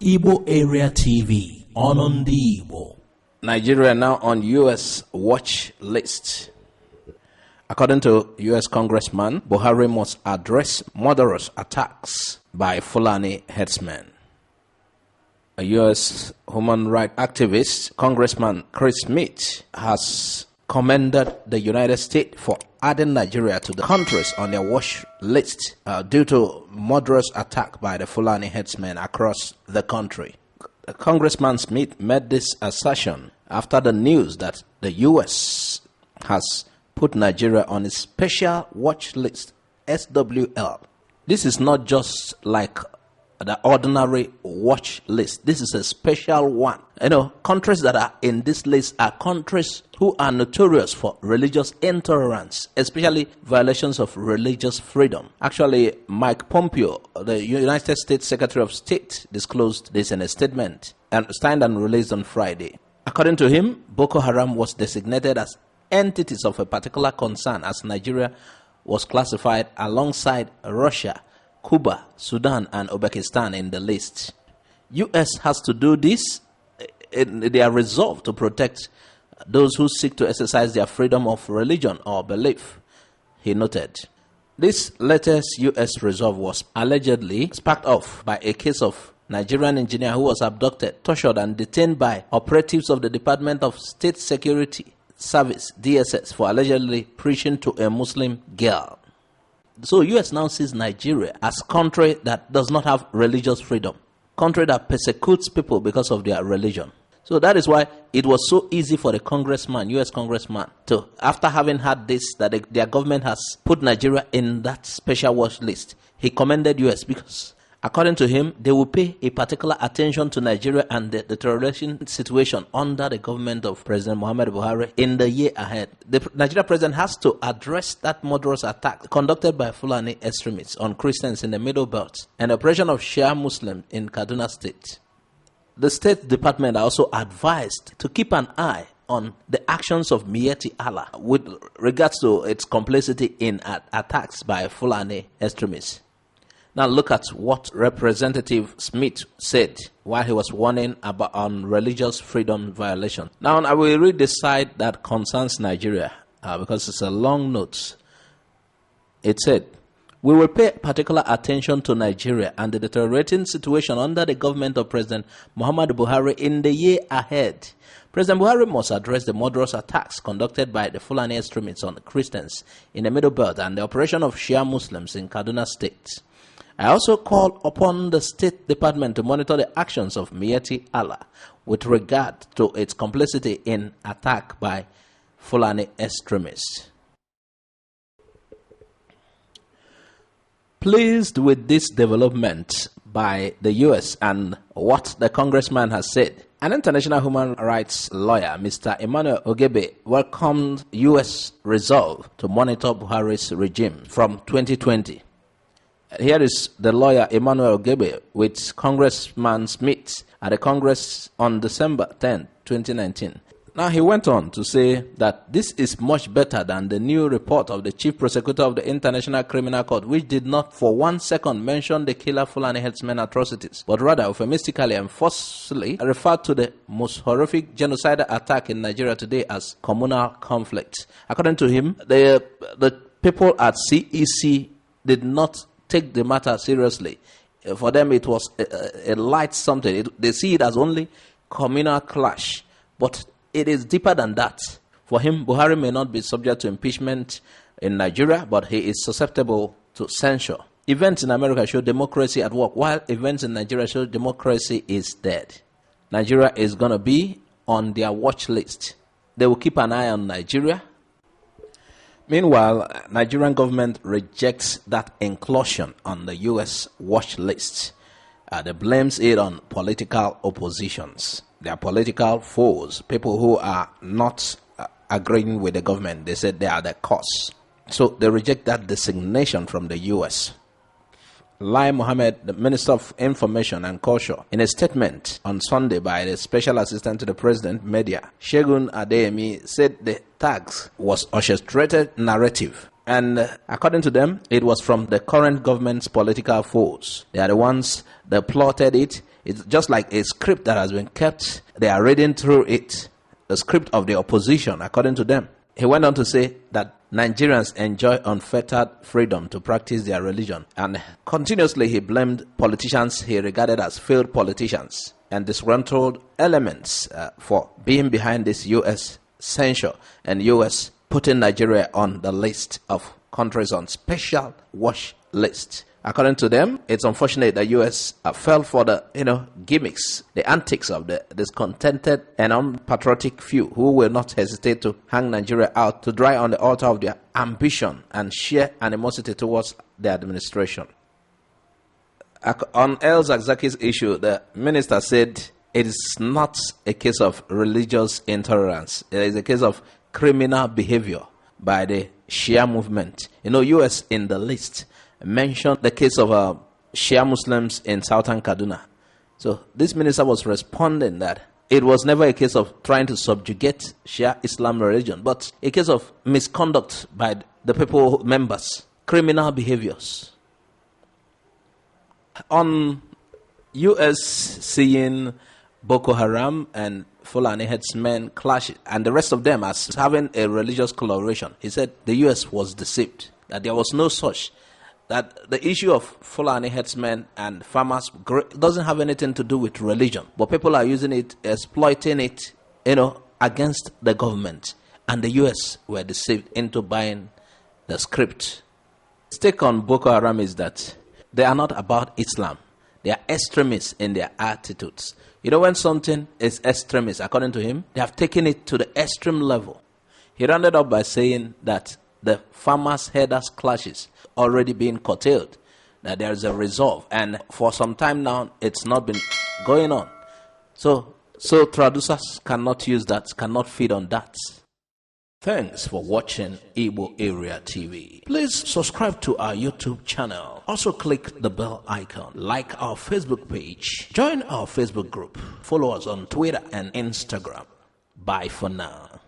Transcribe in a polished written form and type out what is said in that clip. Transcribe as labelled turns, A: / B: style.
A: Igbo Area TV, Onondi Igbo.
B: Nigeria now on U.S. watch list. According to U.S. Congressman, Buhari must address murderous attacks by Fulani herdsmen. A U.S. human rights activist, Congressman Chris Smith, has commended the United States for adding Nigeria to the countries on their watch list due to murderous attack by the Fulani herdsmen across the country. Congressman Smith made this assertion after the news that the U.S. has put Nigeria on its special watch list, SWL. This is not just like the ordinary watch list. This is a special one. Countries that are in this list are countries who are notorious for religious intolerance, especially violations of religious freedom. Actually, Mike Pompeo, the United States Secretary of State, disclosed this in a statement and signed and released on Friday. According to him, Boko Haram was designated as entities of a particular concern as Nigeria was classified alongside Russia, Cuba, Sudan, and Uzbekistan in the list. U.S. has to do this. They are resolved to protect those who seek to exercise their freedom of religion or belief, he noted. This latest U.S. resolve was allegedly sparked off by a case of Nigerian engineer who was abducted, tortured, and detained by operatives of the Department of State Security Service, DSS, for allegedly preaching to a Muslim girl. So U.S. now sees Nigeria as a country that does not have religious freedom, country that persecutes people because of their religion. So that is why it was so easy for the congressman, U.S. congressman, to, after having had this, that their government has put Nigeria in that special watch list, he commended U.S. because, according to him, they will pay a particular attention to Nigeria and the deterioration situation under the government of President Muhammadu Buhari in the year ahead. The Nigerian president has to address that murderous attack conducted by Fulani extremists on Christians in the Middle Belt and the oppression of Shia Muslims in Kaduna State. The State Department are also advised to keep an eye on the actions of Miyetti Allah with regards to its complicity in attacks by Fulani extremists. Now look at what Representative Smith said while he was warning on religious freedom violation. Now I will read the side that concerns Nigeria because it's a long note. It said, "We will pay particular attention to Nigeria and the deteriorating situation under the government of President Muhammadu Buhari in the year ahead. President Buhari must address the murderous attacks conducted by the Fulani extremists on Christians in the Middle Belt and the operation of Shia Muslims in Kaduna State. I also call upon the State Department to monitor the actions of Miyetti Allah with regard to its complicity in attack by Fulani extremists." Pleased with this development by the U.S. and what the congressman has said, an international human rights lawyer, Mr. Emmanuel Ogebe, welcomed U.S. resolve to monitor Buhari's regime from 2020. Here is the lawyer Emmanuel Ogebe with Congressman Smith at the Congress on December 10, 2019. Now he went on to say that this is much better than the new report of the Chief Prosecutor of the International Criminal Court, which did not for 1 second mention the killer Fulani herdsmen atrocities, but rather euphemistically and forcefully referred to the most horrific genocidal attack in Nigeria today as communal conflict. According to him, the people at CEC did not take the matter seriously. For them, it was a light something. They see it as only communal clash. But it is deeper than that. For him, Buhari may not be subject to impeachment in Nigeria, but he is susceptible to censure. Events in America show democracy at work, while events in Nigeria show democracy is dead. Nigeria is going to be on their watch list. They will keep an eye on Nigeria. Meanwhile, Nigerian government rejects that inclusion on the U.S. watch list. They blames it on political oppositions. They are political foes, people who are not agreeing with the government. They said they are the cause. So they reject that designation from the U.S. Lai Mohammed, the Minister of Information and Culture, in a statement on Sunday by the Special Assistant to the President, Media, Segun Adeyemi, said the tax was orchestrated narrative. And according to them, it was from the current government's political foes. They are the ones that plotted it. It's just like a script that has been kept. They are reading through it, the script of the opposition, according to them. He went on to say that Nigerians enjoy unfettered freedom to practice their religion. And continuously he blamed politicians he regarded as failed politicians and disgruntled elements for being behind this U.S. censure and U.S. putting Nigeria on the list of countries on special watch list. According to them, it's unfortunate that U.S. fell for the gimmicks, the antics of the discontented and unpatriotic few who will not hesitate to hang Nigeria out to dry on the altar of their ambition and sheer animosity towards the administration. On El Zakzaki's issue, the minister said it is not a case of religious intolerance. It is a case of criminal behavior by the Shia movement. U.S. in the list mentioned the case of Shia Muslims in southern Kaduna. So this minister was responding that it was never a case of trying to subjugate Shia Islam religion, but a case of misconduct by the people members, criminal behaviors. On U.S. seeing Boko Haram and Fulani headsmen clash and the rest of them as having a religious collaboration, he said the U.S. was deceived, that there was no such, that the issue of Fulani headsmen and farmers doesn't have anything to do with religion, but people are using it, exploiting it, against the government, and the U.S. were deceived into buying the script. His take on Boko Haram is that they are not about Islam. They are extremists in their attitudes. When something is extremist, according to him, they have taken it to the extreme level. He rounded up by saying that the farmers' herders' clashes already being curtailed, that there is a resolve, and for some time now, it's not been going on. So traducers cannot use that, cannot feed on that. Thanks for watching Igbo Area TV. Please subscribe to our YouTube channel. Also click the bell icon. Like our Facebook page. Join our Facebook group. Follow us on Twitter and Instagram. Bye for now.